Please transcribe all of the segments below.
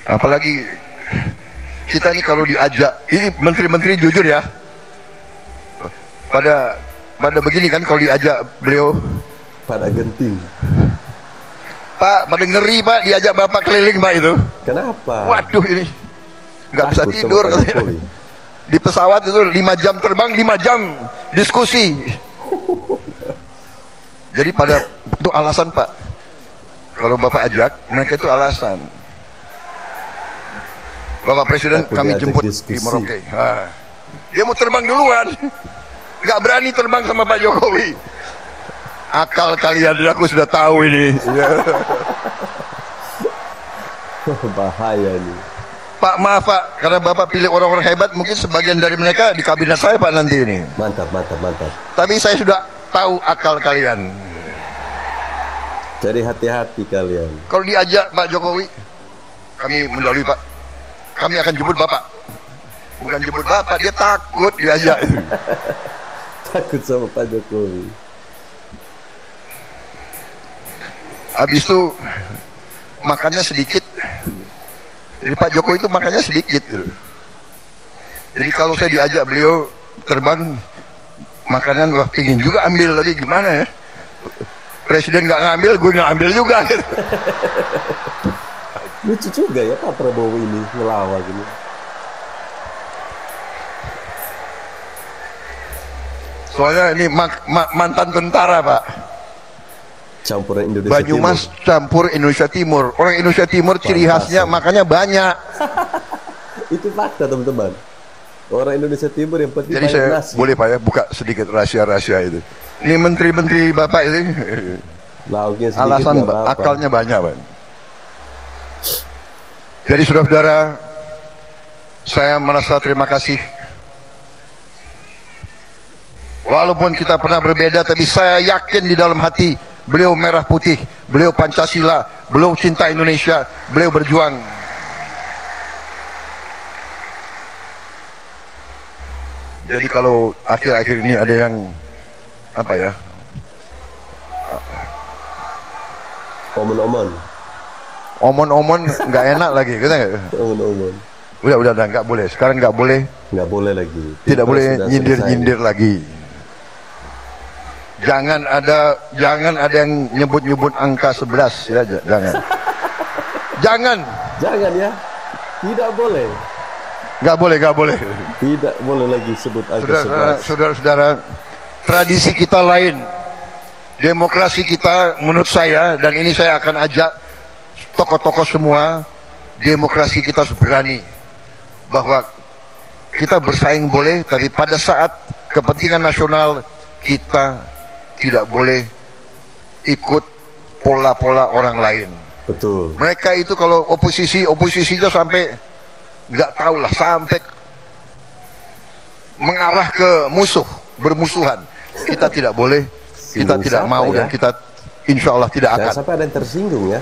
Apalagi kita ini kalau diajak, ini menteri-menteri jujur ya, pada begini kan kalau diajak beliau, pada genting. Pak, pada ngeri Pak, diajak Bapak keliling Pak itu. Kenapa? Waduh ini nggak bisa Takut sama tidur Pak katanya. Jokowi. Di pesawat itu 5 jam terbang, 5 jam diskusi. Jadi pada itu alasan Pak, kalau Bapak ajak mereka itu alasan. Bapak Presiden Takut kami diajak jemput diskusi. di Merauke. Dia mau terbang duluan, nggak berani terbang sama Pak Jokowi. Akal kalian, aku sudah tahu ini. Bahaya nih. Pak, maaf Pak, karena Bapak pilih orang-orang hebat, mungkin sebagian dari mereka di kabinet saya Pak nanti ini. Mantap, mantap, mantap. Tapi saya sudah tahu akal kalian. Jadi hati-hati kalian. Kalau diajak Pak Jokowi, kami mendahului Pak. Kami akan jemput Bapak. Bukan jemput Bapak, dia takut diajak. Takut sama Pak Jokowi. Habis itu makannya sedikit. Jadi Pak Jokowi itu makannya sedikit. Jadi kalau saya diajak beliau terbang, makanan wah pingin juga ambil, tapi gimana ya? Presiden nggak ngambil, gue nggak ambil juga. Lucu juga ya Pak Prabowo ini ngelawak gini. Soalnya ini mantan tentara Pak. Campuran Indonesia Banyumas Timur. campur Indonesia Timur. Orang Indonesia Timur ciri khasnya makanya banyak. Itu fakta teman-teman. Orang Indonesia Timur yang penting Jadi banyak saya nasi. boleh Pak ya buka sedikit rahasia-rahasia itu. Ini menteri-menteri Bapak ini Lauknya sedikit alasan nggak apa-apa. akalnya banyak Pak. Jadi saudara-saudara, saya merasa terima kasih. Walaupun kita pernah berbeda, tapi saya yakin di dalam hati beliau merah putih, beliau Pancasila, beliau cinta Indonesia, beliau berjuang. Jadi kalau akhir-akhir ini ada yang apa ya? Omon-omon. Omon-omon nggak enak lagi, kita Omon-omon. udah nggak boleh. Sekarang nggak boleh, Nggak boleh lagi. tidak Pilpres boleh sudah nyindir-nyindir lagi. Jangan ada yang nyebut-nyebut angka 11 ya, jangan. Jangan, selesai. Jangan ya. Tidak boleh. nggak boleh. Tidak boleh lagi sebut angka 11. Saudara-saudara, tradisi kita lain, demokrasi kita menurut saya, dan ini saya akan ajak tokoh-tokoh semua, demokrasi kita harus berani bahwa kita bersaing boleh, tapi pada saat kepentingan nasional kita tidak boleh ikut pola-pola orang lain. Betul. Mereka itu kalau oposisinya sampai nggak tahu lah, sampai mengarah ke bermusuhan. Kita tidak boleh, kita Singgung tidak siapa mau, ya? dan kita insya Allah tidak Jangan akan. sampai ada yang tersinggung ya.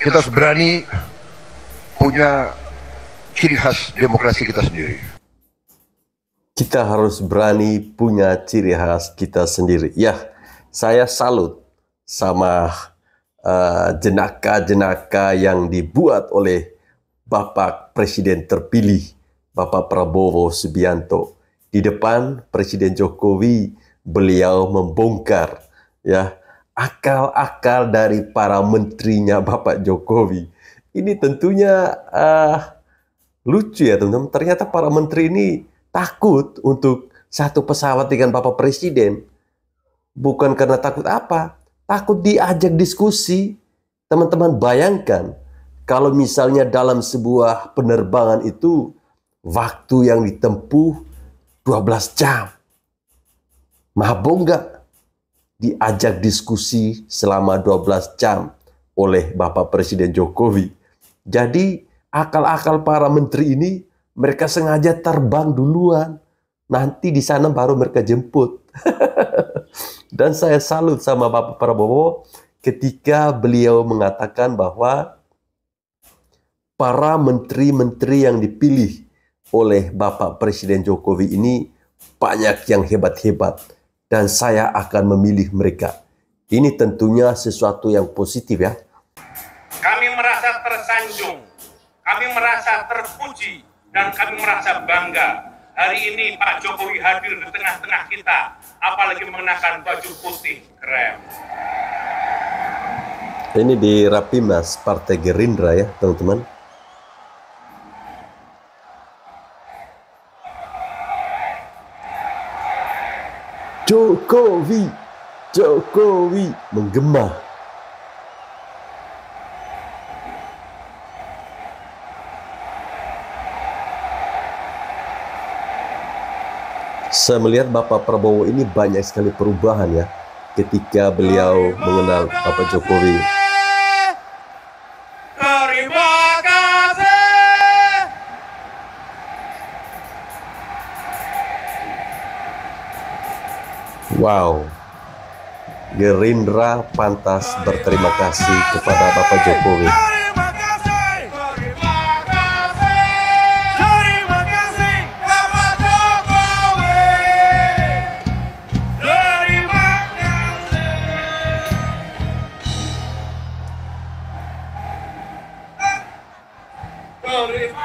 Kita harus berani punya ciri khas demokrasi kita sendiri. Kita harus berani punya ciri khas kita sendiri. Ya, saya salut sama jenaka-jenaka yang dibuat oleh Bapak Presiden terpilih, Bapak Prabowo Subianto. Di depan Presiden Jokowi, beliau membongkar ya akal-akal dari para menterinya Bapak Jokowi. Ini tentunya lucu ya teman-teman. Ternyata para menteri ini takut untuk satu pesawat dengan Bapak Presiden. Bukan karena takut apa, takut diajak diskusi. Teman-teman bayangkan, kalau misalnya dalam sebuah penerbangan itu, waktu yang ditempuh 12 jam. Mabuk nggak? Diajak diskusi selama 12 jam oleh Bapak Presiden Jokowi. Jadi akal-akal para menteri ini, mereka sengaja terbang duluan. Nanti di sana baru mereka jemput. Dan saya salut sama Bapak Prabowo ketika beliau mengatakan bahwa para menteri-menteri yang dipilih oleh Bapak Presiden Jokowi ini banyak yang hebat-hebat. Dan saya akan memilih mereka. Ini tentunya sesuatu yang positif ya. Kami merasa tersanjung, kami merasa terpuji, dan kami merasa bangga. Hari ini Pak Jokowi hadir di tengah-tengah kita, apalagi mengenakan baju putih krem. Ini di Rapimnas Partai Gerindra ya teman-teman. Jokowi menggema. Saya melihat Bapak Prabowo ini banyak sekali perubahan ya ketika beliau mengenal Bapak Jokowi. Terima kasih. Wow, Gerindra pantas berterima kasih kepada Bapak Jokowi. Terima kasih. Terima kasih. Terima kasih Bapak Jokowi. Terima kasih. Terima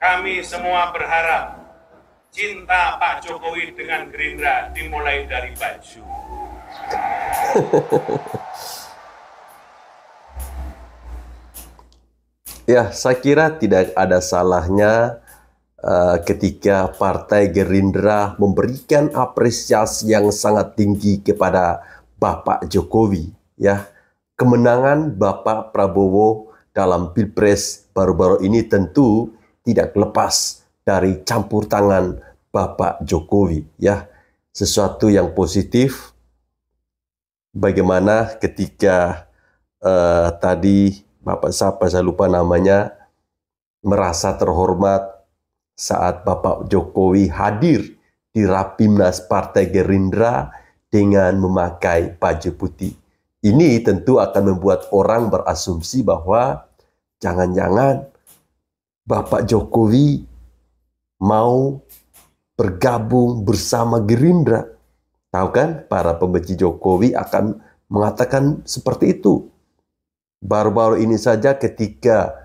Kami semua berharap cinta Pak Jokowi dengan Gerindra dimulai dari baju. Ya, saya kira tidak ada salahnya ketika Partai Gerindra memberikan apresiasi yang sangat tinggi kepada Bapak Jokowi. Ya, kemenangan Bapak Prabowo dalam Pilpres baru-baru ini tentu tidak lepas dari campur tangan Bapak Jokowi. Ya, sesuatu yang positif. Bagaimana ketika tadi Bapak siapa saya lupa namanya merasa terhormat saat Bapak Jokowi hadir di Rapimnas Partai Gerindra dengan memakai baju putih. Ini tentu akan membuat orang berasumsi bahwa jangan-jangan Bapak Jokowi mau bergabung bersama Gerindra. Tahu kan, para pembenci Jokowi akan mengatakan seperti itu. Baru-baru ini saja ketika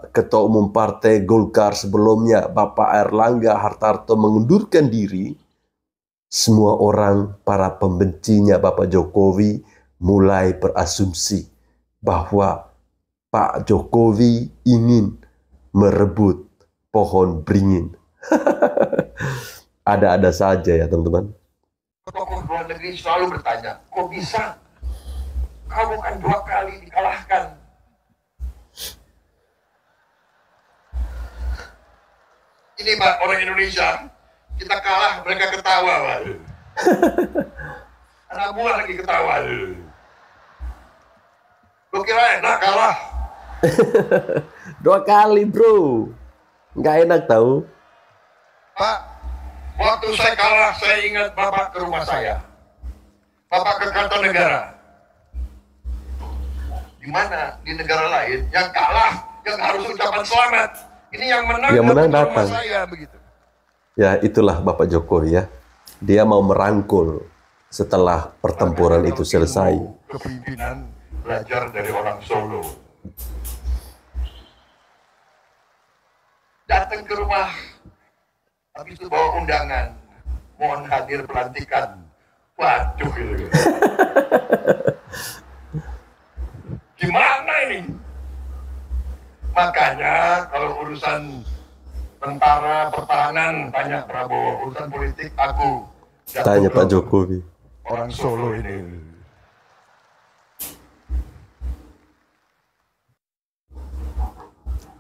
Ketua Umum Partai Golkar sebelumnya, Bapak Airlangga Hartarto mengundurkan diri, semua orang, para pembencinya Bapak Jokowi mulai berasumsi bahwa Pak Jokowi ingin merebut pohon beringin. Ada-ada saja ya teman-teman. Tokoh luar negeri selalu bertanya, kok bisa? Kamu kan 2 kali dikalahkan. Ini Pak, orang Indonesia, kita kalah, mereka ketawa. Pak. Anak buah lagi ketawa. Lu kira enak kalah? 2 kali bro, nggak enak tahu. Pak, waktu saya kalah, saya ingat Bapak ke rumah saya. Bapak ke Kartanegara. Di mana di negara lain yang kalah, yang harus ucapan selamat. Ini yang menang datang. Saya begitu. Ya itulah Bapak Jokowi ya. Dia mau merangkul setelah pertempuran itu selesai. Kepemimpinan belajar dari orang Solo. Datang ke rumah, habis itu bawa undangan, mohon hadir pelantikan. Waduh, gitu. Gimana ini? Makanya kalau urusan tentara pertahanan tanya Prabowo, urusan politik aku Tanya Pak Jokowi. orang Solo ini.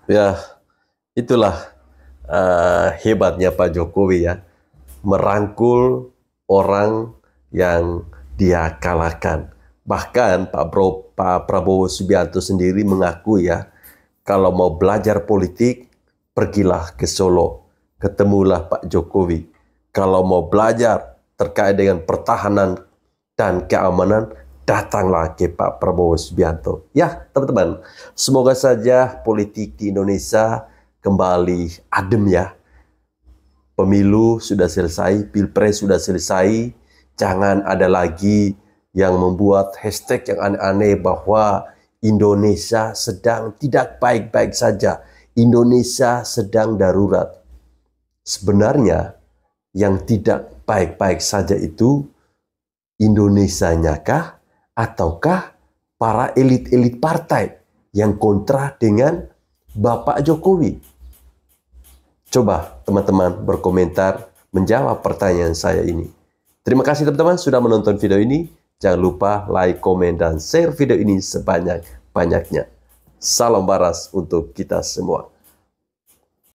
Ya, itulah hebatnya Pak Jokowi ya. Merangkul orang yang dia kalahkan. Bahkan Pak Prabowo Subianto sendiri mengaku ya, kalau mau belajar politik, pergilah ke Solo. Ketemulah Pak Jokowi. Kalau mau belajar terkait dengan pertahanan dan keamanan, datanglah ke Pak Prabowo Subianto. Ya, teman-teman, semoga saja politik di Indonesia kembali adem ya. Pemilu sudah selesai, pilpres sudah selesai. Jangan ada lagi yang membuat hashtag yang aneh-aneh bahwa Indonesia sedang tidak baik-baik saja. Indonesia sedang darurat. Sebenarnya yang tidak baik-baik saja itu Indonesianya kah? Ataukah para elit-elit partai yang kontra dengan Bapak Jokowi? Coba teman-teman berkomentar menjawab pertanyaan saya ini. Terima kasih teman-teman sudah menonton video ini. Jangan lupa like, komen, dan share video ini sebanyak-banyaknya. Salam waras untuk kita semua.